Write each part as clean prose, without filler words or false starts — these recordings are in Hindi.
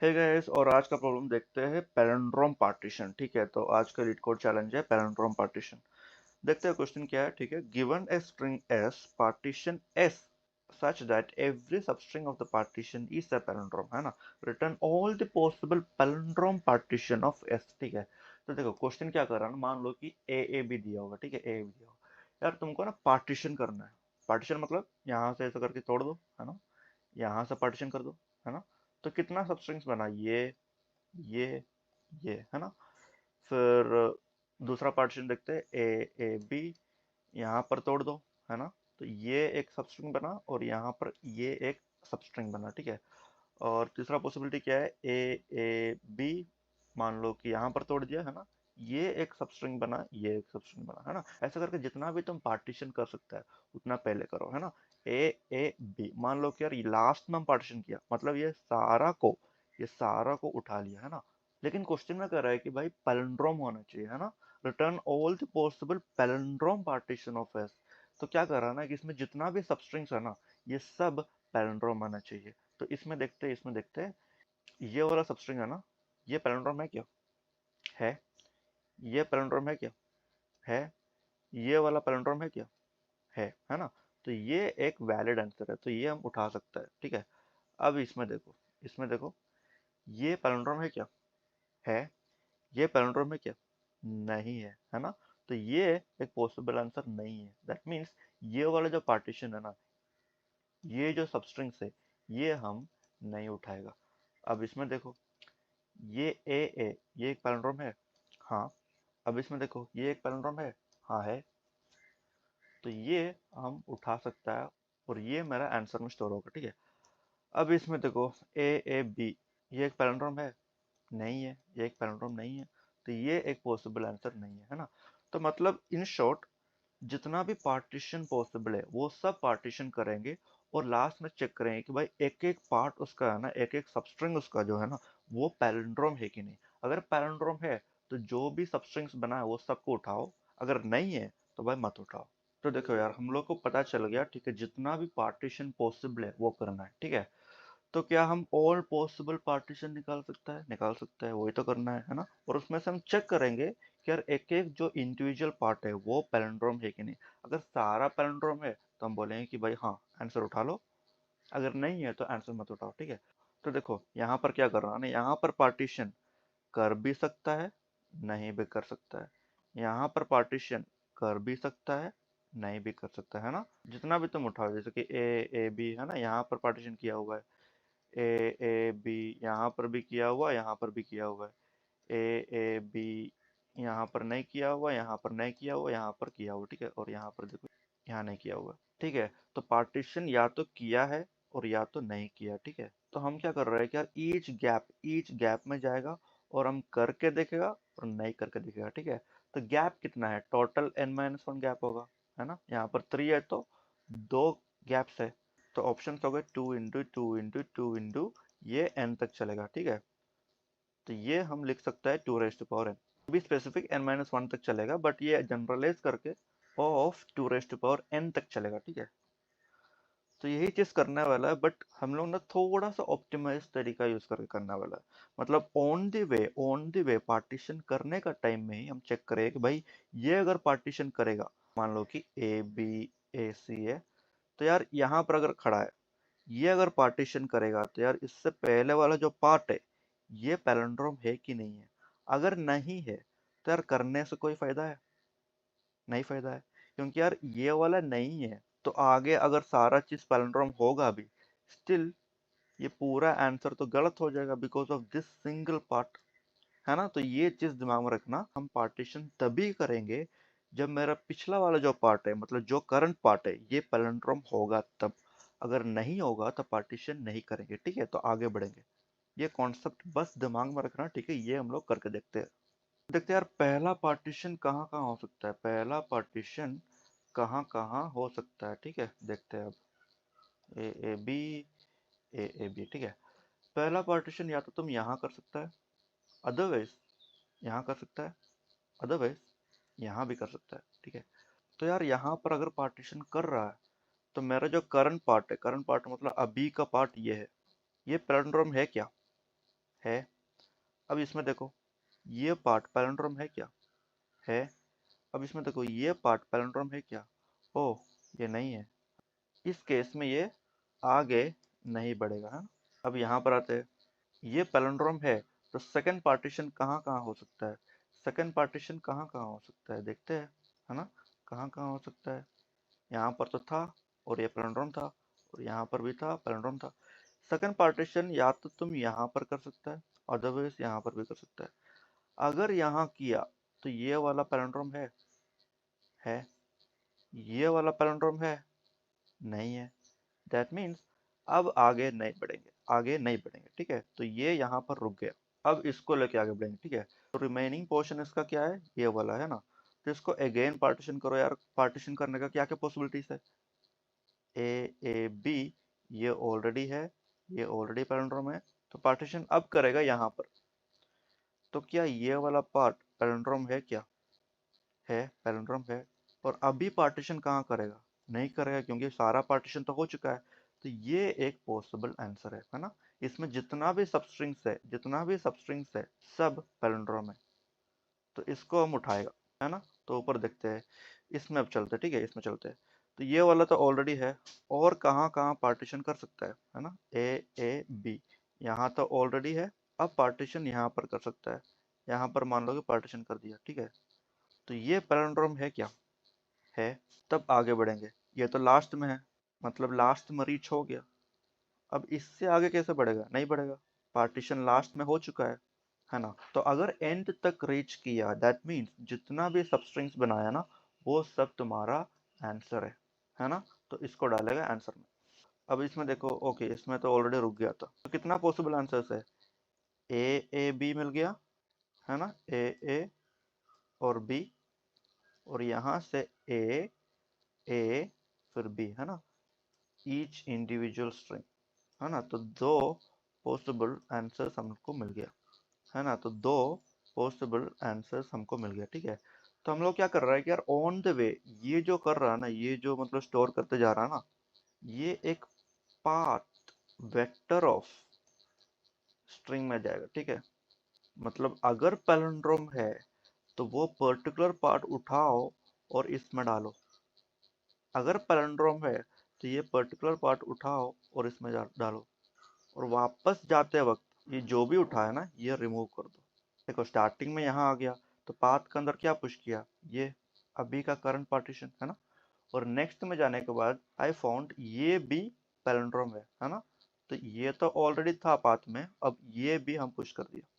है गाइस, और आज का प्रॉब्लम देखते हैं पैलिंड्रोम पार्टीशन। ठीक है, तो आज का लीड कोड चैलेंज है पैलिंड्रोम पार्टीशन। देखते हैं क्वेश्चन क्या है। ठीक है, given a string S partition S such that every substring of the partition is a palindrome, है ना। Return all the possible palindrome partition of S. ठीक है, तो देखो क्वेश्चन क्या कर रहा है ना, मान लो कि ए बी दिया होगा। ठीक है, ए बी दिया होगा यार, तुमको ना पार्टीशन करना है। पार्टीशन मतलब यहाँ से ऐसा करके तोड़ दो, है ना, यहाँ से पार्टीशन कर दो, है ना। तो कितना सबस्ट्रिंग्स बना, ये ये है ना। फिर दूसरा पार्टीशन देखते हैं, ए बी, यहाँ पर तोड़ दो, है ना। तो ये एक सबस्ट्रिंग बना और यहाँ पर ये एक सबस्ट्रिंग बना। ठीक है, और तीसरा पॉसिबिलिटी क्या है, ए बी, मान लो कि यहाँ पर तोड़ दिया, है ना। ये एक सबस्ट्रिंग बना, ये एक सबस्ट्रिंग बना, है ना। ऐसा करके जितना भी तुम पार्टीशन कर सकता है उतना पहले करो, है ना। ए बी, मान लो कि यार लास्ट में हम पार्टीशन किया, मतलब ये सारा को उठा लिया, है ना। लेकिन क्वेश्चन में कह रहा है कि भाई पैलिंड्रोम होना चाहिए, है ना। Return all the possible palindrome partition of S. तो क्या कर रहा है ना कि इसमें जितना भी सबस्ट्रिंग्स है ना, ये सब पैलिंड्रोम आना चाहिए। तो इसमें देखते हैं ये वाला सबस्ट्रिंग है ना, ये पैलिंड्रोम है क्या, है। ये पैलिंड्रोम है क्या, है। ये वाला पैलिंड्रोम है क्या, है ना। तो ये एक वैलिड आंसर है, तो ये हम उठा सकते हैं। ठीक है, अब इसमें देखो ये पैलिंड्रोम है क्या, है। ये पैलिंड्रोम है क्या, नहीं है ना। तो ये एक पॉसिबल आंसर नहीं है। दैट मीन्स ये वाला जो पार्टीशन है ना, ये जो सबस्ट्रिंग्स है, ये हम नहीं उठाएगा। अब इसमें देखो, ये ए ये एक पैलिंड्रोम है, हाँ। अब इसमें देखो ये एक पैलिंड्रोम है, हाँ है। तो ये हम उठा सकता है और ये मेरा आंसर में स्टोर होगा। ठीक है, अब इसमें देखो ए बी, ये एक पैलिंड्रोम है, नहीं है। ये एक पैलिंड्रोम नहीं है, तो ये एक पॉसिबल आंसर नहीं है ना। तो मतलब इन शॉर्ट, जितना भी पार्टीशन पॉसिबल है वो सब पार्टीशन करेंगे और लास्ट में चेक करेंगे कि भाई एक एक पार्ट उसका है ना, एक एक सबस्ट्रिंग उसका जो है ना, वो पैलिंड्रोम है कि नहीं। अगर पैलिंड्रोम है तो जो भी सबस्ट्रिंग्स बना है वो सबको उठाओ, अगर नहीं है तो भाई मत उठाओ। तो देखो यार, हम लोग को पता चल गया, ठीक है, जितना भी पार्टीशन पॉसिबल है वो करना है। ठीक है, तो क्या हम ऑल पॉसिबल पार्टीशन निकाल सकता है, निकाल सकता है, वही तो करना है ना। और उसमें से हम चेक करेंगे कि यार एक एक जो इंडिविजुअल पार्ट है वो पैलिंड्रोम है कि नहीं। अगर सारा पैलिंड्रोम है तो हम बोलेंगे कि भाई हाँ, आंसर उठा लो। अगर नहीं है तो आंसर मत उठाओ। ठीक है, तो देखो यहाँ पर क्या कर रहा है ना, यहाँ पर पार्टीशन कर भी सकता है, नहीं भी कर सकता है। यहाँ पर पार्टीशन कर भी सकता है, नहीं भी कर सकता है ना। जितना भी तुम उठाओ, जैसे कि ए बी है ना, यहाँ पर पार्टीशन किया हुआ है। ए बी यहाँ पर भी किया हुआ, यहाँ पर भी किया हुआ है। ए बी यहाँ पर नहीं किया हुआ, यहाँ पर नहीं किया हुआ, यहाँ पर किया हुआ। ठीक है, और यहाँ पर देखो, यहाँ नहीं किया हुआ। ठीक है, तो पार्टीशन या तो किया है और या तो नहीं किया। ठीक है, तो हम क्या कर रहे हैं कि यार ईच गैप में जाएगा और हम करके देखेगा और नहीं करके देखेगा। ठीक है, तो गैप कितना है, टोटल n-1 गैप होगा, है ना। यहाँ पर 3 है तो 2 गैप्स है। तो ऑप्शन हो गए 2 × 2 × 2 × ये n तक चलेगा। ठीक है, तो ये हम लिख सकता है 2n। भी स्पेसिफिक n-1 तक चलेगा, बट ये जनरलाइज करके ऑफ 2n तक चलेगा। ठीक है, तो यही चीज करने वाला है, बट हम लोग ना थोड़ा सा ऑप्टिमाइज तरीका यूज करके करने वाला है। मतलब ऑन द वे पार्टीशन करने का टाइम में ही हम चेक करें कि भाई ये अगर पार्टीशन करेगा, मान लो कि ए बी ए सी है, तो यार यहाँ पर अगर खड़ा है, ये अगर पार्टीशन करेगा तो यार इससे पहले वाला जो पार्ट है ये पैलिंड्रोम है कि नहीं है। अगर नहीं है तो यार करने से कोई फायदा है, नहीं फायदा है, क्योंकि यार ये वाला नहीं है तो आगे अगर सारा चीज पैलिंड्रोम होगा भी, स्टिल ये पूरा आंसर तो गलत हो जाएगा because of this single part, है ना। तो ये चीज दिमाग में रखना, हम पार्टीशन तभी करेंगे जब मेरा पिछला वाला जो पार्ट है, मतलब जो करंट पार्ट है, ये पैलिंड्रोम होगा तब। अगर नहीं होगा तो पार्टीशन नहीं करेंगे। ठीक है, तो आगे बढ़ेंगे। ये कॉन्सेप्ट बस दिमाग में रखना। ठीक है, ये हम लोग करके देखते हैं। देखते हैं यार, पहला पार्टीशन कहाँ कहाँ हो सकता है, पहला पार्टीशन कहाँ कहाँ हो सकता है। ठीक है, देखते हैं अब। ए ए बी, ठीक है। पहला पार्टीशन या तो तुम यहाँ कर सकता है, अदरवाइज यहाँ कर सकता है, अदरवाइज यहाँ भी कर सकता है। ठीक है, तो यार यहाँ पर अगर पार्टीशन कर रहा है तो मेरा जो करंट पार्ट है, करंट पार्ट मतलब अभी का पार्ट ये है, ये पैलिंड्रोम है क्या, है। अब इसमें देखो ये पार्ट पैलिंड्रोम है क्या? है। अब इसमें देखो ये पार्ट पैलिंड्रोम है क्या? ओह, ये नहीं है। इस केस में ये आगे नहीं बढ़ेगा, है ना। अब यहाँ पर आते हैं, ये पैलिंड्रोम है तो सेकंड पार्टीशन कहाँ कहाँ हो सकता है? सेकंड पार्टीशन कहाँ कहाँ हो सकता है देखते हैं, है ना। कहाँ कहाँ हो सकता है? यहाँ पर तो था और ये पैलिंड्रोम था, और यहाँ पर भी था, पैलिंड्रोम था। सेकंड पार्टीशन या तो तुम यहाँ पर कर सकता है, अदरवाइज यहाँ पर भी कर सकता है। अगर यहाँ किया तो ये वाला पैलिंड्रोम है। ये वाला पैलिंड्रोम है, नहीं है। दैट मीन्स अब आगे नहीं बढ़ेंगे, आगे नहीं बढ़ेंगे, ठीक है। तो ये यहाँ पर रुक गया। अब इसको लेके आगे बढ़ेंगे, ठीक है। तो रिमेनिंग पोर्शन इसका क्या है? ये वाला है ना। तो इसको अगेन पार्टीशन करो यार। पार्टीशन करने का क्या क्या पॉसिबिलिटीज है? ए बी, ये ऑलरेडी है, ये ऑलरेडी पैलिंड्रोम है, तो पार्टीशन अब करेगा यहाँ पर। तो क्या ये वाला पार्ट पैलिंड्रोम है क्या? है, पैलिंड्रोम है। और अभी पार्टीशन कहाँ करेगा? नहीं करेगा, क्योंकि सारा पार्टीशन तो हो चुका है। तो ये एक पॉसिबल आंसर है ना। इसमें जितना भी सबस्ट्रिंग्स है, जितना भी सबस्ट्रिंग्स है, सब पैलिंड्रोम है। तो इसको हम उठाएगा, है ना। तो ऊपर देखते हैं, इसमें अब चलते हैं, ठीक है, इसमें चलते हैं। तो ये वाला तो ऑलरेडी है, और कहाँ कहाँ पार्टीशन कर सकता है ना। ए बी, यहाँ तो ऑलरेडी है। अब पार्टीशन यहाँ पर कर सकता है। यहाँ पर मान लो कि पार्टीशन कर दिया, ठीक है। तो ये पैलिंड्रोम है क्या? है। तब आगे बढ़ेंगे। ये तो लास्ट में है, मतलब लास्ट में रीच हो गया। अब इससे आगे कैसे बढ़ेगा? नहीं बढ़ेगा, पार्टीशन लास्ट में हो चुका है ना। तो अगर एंड तक रीच किया, दैट मीन्स जितना भी सबस्ट्रिंग्स बनाया ना, वो सब तुम्हारा आंसर है ना। तो इसको डालेगा आंसर में। अब इसमें देखो, ओके, इसमें तो ऑलरेडी रुक गया था। तो कितना पॉसिबल आंसर्स है? ए बी मिल गया, है ना। ए और बी, और यहाँ से ए फिर बी, है ना। ईच इंडिविजुअल स्ट्रिंग, है ना। तो दो पॉसिबल आंसर्स हमको मिल गया, है ना। तो दो पॉसिबल आंसर्स हमको मिल गया, ठीक है। तो हम लोग क्या कर रहा है कि यार ऑन द वे, ये जो कर रहा है ना, ये जो मतलब स्टोर करते जा रहा है ना, ये एक पाथ वेक्टर ऑफ स्ट्रिंग में जाएगा, ठीक है। मतलब अगर पैलिंड्रोम है तो वो पर्टिकुलर पार्ट उठाओ और इसमें डालो। अगर पैलिंड्रोम है तो ये पर्टिकुलर पार्ट उठाओ और इसमें डालो, और वापस जाते वक्त ये जो भी उठाया ना, ये रिमूव कर दो। देखो स्टार्टिंग में यहाँ आ गया, तो पाथ के अंदर क्या पुश किया? ये अभी का करंट पार्टीशन, है ना। और नेक्स्ट में जाने के बाद आई फाउंड ये भी पैलिंड्रोम है ना। तो ये तो ऑलरेडी था पाथ में, अब ये भी हम पुश कर दिया।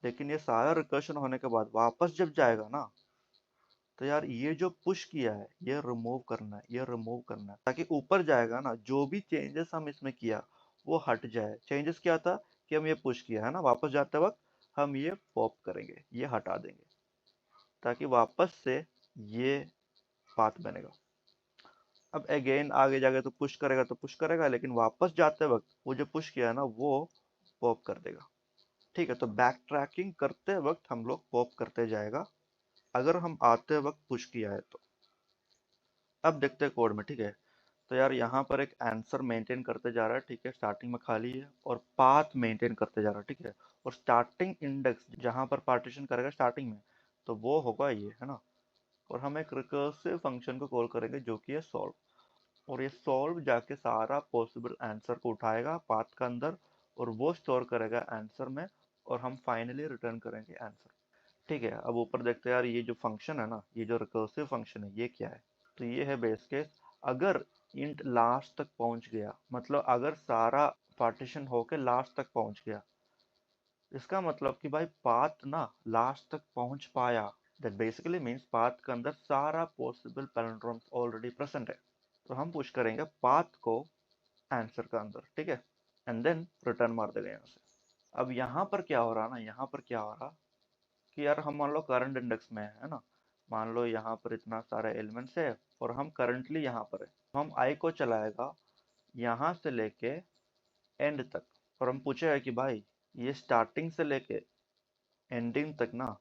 लेकिन ये सारा रिकर्शन होने के बाद वापस जब जाएगा ना, तो यार ये जो पुश किया है ये रिमूव करना है, ये रिमूव करना है, ताकि ऊपर जाएगा ना, जो भी चेंजेस हम इसमें किया वो हट जाए। चेंजेस क्या था कि हम ये पुश किया है ना, वापस जाते वक्त हम ये पॉप करेंगे, ये हटा देंगे, ताकि वापस से ये पाथ बनेगा। अब अगेन आगे जाके तो पुश करेगा, तो पुश करेगा, लेकिन वापस जाते वक्त वो जो पुश किया है ना, वो पॉप कर देगा, ठीक है। तो बैक ट्रैकिंग करते वक्त हम लोग पॉप करते जाएगा, अगर हम आते वक्त पुश किया है तो। अब देखते हैं कोड में, ठीक है। तो यार यहाँ पर एक आंसर मेंटेन करते जा रहा है, ठीक है। स्टार्टिंग में खाली है, और पाथ मेंटेन करते जा रहा है, ठीक है। और स्टार्टिंग इंडेक्स जहाँ पर पार्टीशन करेगा स्टार्टिंग में, तो वो होगा ये, है ना। और हम एक रिकर्सिव फंक्शन को कॉल करेंगे जो कि है सॉल्व। और ये सॉल्व जाके सारा पॉसिबल आंसर को उठाएगा पाथ का अंदर, और वो स्टोर करेगा आंसर में, और हम फाइनली रिटर्न करेंगे आंसर, ठीक है। अब ऊपर देखते हैं यार, ये जो फंक्शन है ना, ये जो रिकर्सिव फंक्शन है, ये क्या है? तो ये है बेस केस। अगर इंट लास्ट तक पहुंच गया, मतलब अगर सारा पार्टीशन होके लास्ट तक पहुंच गया, इसका मतलब कि भाई पाथ ना लास्ट तक पहुंच पाया, दैट बेसिकली मींस पाथ के अंदर सारा पॉसिबल पैलिंड्रोम्स ऑलरेडी प्रेजेंट है। तो हम पुश करेंगे पाथ को आंसर का अंदर, ठीक है, एंड देन रिटर्न मार देंगे यहाँ से। अब यहाँ पर क्या हो रहा ना, यहाँ पर क्या हो रहा कि यार हम मान लो करंट इंडेक्स में है ना। मान लो यहाँ पर इतना सारा एलिमेंट्स है, और हम करंटली यहाँ पर है। हम आई को चलाएगा यहाँ से लेके एंड तक, और हम पूछेगा कि भाई ये स्टार्टिंग से लेके एंडिंग तक ना,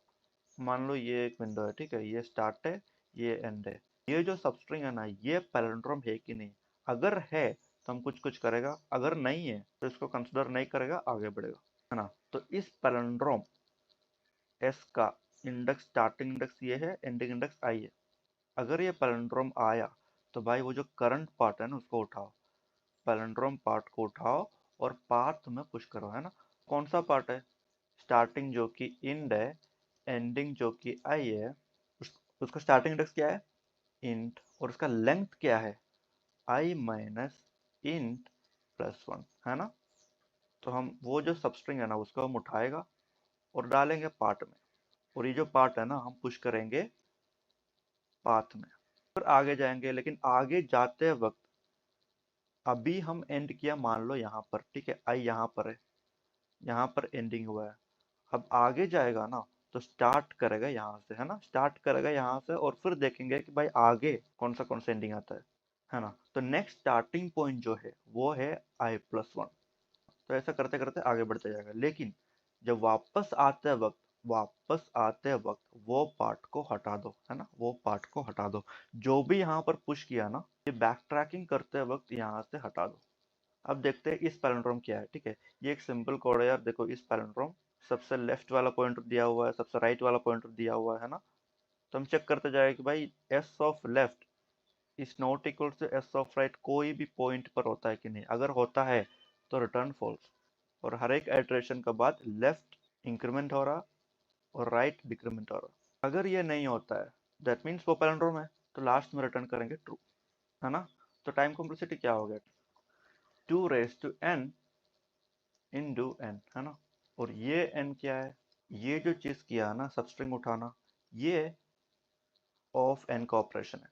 मान लो ये एक विंडो है, ठीक है, ये स्टार्ट है, ये एंड है। ये जो सबस्ट्रिंग है ना, ये पैलिंड्रोम है कि नहीं? अगर है तो हम कुछ कुछ करेगा, अगर नहीं है तो इसको कंसिडर नहीं करेगा, आगे बढ़ेगा। है ना। तो इस पैलिंड्रोम एस का इंडेक्स, स्टार्टिंग इंडेक्स ये है, एंडिंग इंडेक्स आई है। अगर ये पैलिंड्रोम आया तो भाई वो जो करंट पार्ट है ना उसको उठाओ, पैलिंड्रोम पार्ट को उठाओ और पाथ में पुश करो, है ना। कौन सा पार्ट है? स्टार्टिंग जो कि इंड है, एंडिंग जो कि आई है। उसका स्टार्टिंग इंडेक्स क्या है? इंट, और उसका लेंथ क्या है? आई माइनस इंट प्लस वन, है ना। तो हम वो जो सबस्ट्रिंग है ना उसको हम उठाएगा और डालेंगे पार्ट में, और ये जो पार्ट है ना हम पुश करेंगे पाथ में, फिर आगे जाएंगे। लेकिन आगे जाते वक्त अभी हम एंड किया मान लो यहाँ पर, ठीक है, आई यहाँ पर है, यहाँ पर एंडिंग हुआ है। अब आगे जाएगा ना तो स्टार्ट करेगा यहाँ से, है ना, स्टार्ट करेगा यहाँ से, और फिर देखेंगे कि भाई आगे कौन सा एंडिंग आता है ना। तो नेक्स्ट स्टार्टिंग पॉइंट जो है वो है आई प्लस वन। तो ऐसा करते करते आगे बढ़ते जाएगा। लेकिन जब वापस आते वक्त वो पार्ट को हटा दो, है ना, वो पार्ट को हटा दो। जो भी यहाँ पर पुश किया ना, ये बैक ट्रैकिंग करते वक्त यहाँ से हटा दो। अब देखते हैं इस पैलिंड्रोम क्या है, ठीक है। ये एक सिंपल कोड है यार, देखो इस पैलिंड्रोम सबसे लेफ्ट वाला पॉइंटर दिया हुआ है, सबसे राइट वाला पॉइंटर दिया हुआ है ना। तो हम चेक करते जाएगा कि भाई S of left is not equal to S of right कोई भी पॉइंट पर होता है कि नहीं। अगर होता है तो रिटर्न फॉल्स, और हर एक इटरेशन के बाद लेफ्ट इंक्रीमेंट हो रहा और राइट डिक्रीमेंट हो रहा। अगर ये नहीं होता है दैट मीन्स वो पैलिंड्रोम है, तो लास्ट में रिटर्न करेंगे ट्रू, है ना। तो टाइम कॉम्प्लेक्सिटी क्या हो गया? 2n इंटू n, है ना। और ये n क्या है? ये जो चीज किया है ना सबस्ट्रिंग उठाना, ये ऑफ n का ऑपरेशन है।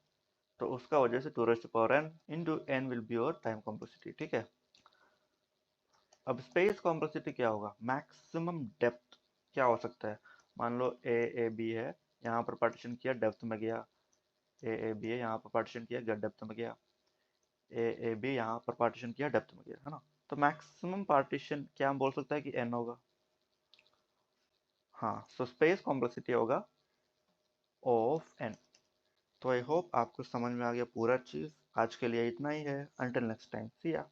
तो उसका वजह से 2n into n will be your time complexity, ठीक है। अब स्पेस कॉम्प्लेक्सिटी क्या होगा? मैक्सिमम डेप्थ क्या हो सकता है? मान लो ए ए बी है, यहाँ पर पार्टीशन किया, डेप्थ में गया। ए ए बी है, यहाँ पर पार्टीशन किया, डेप्थ में गया। ए ए बी यहाँ पर पार्टीशन किया, डेप्थ में गया, है ना। तो मैक्सिमम पार्टीशन क्या हम बोल सकते हैं कि n होगा। हाँ, सो स्पेस कॉम्प्लेक्सिटी होगा ऑफ n। तो आई होप आपको समझ में आ गया पूरा चीज। आज के लिए इतना ही है। अंटिल नेक्स्ट टाइम, सी या।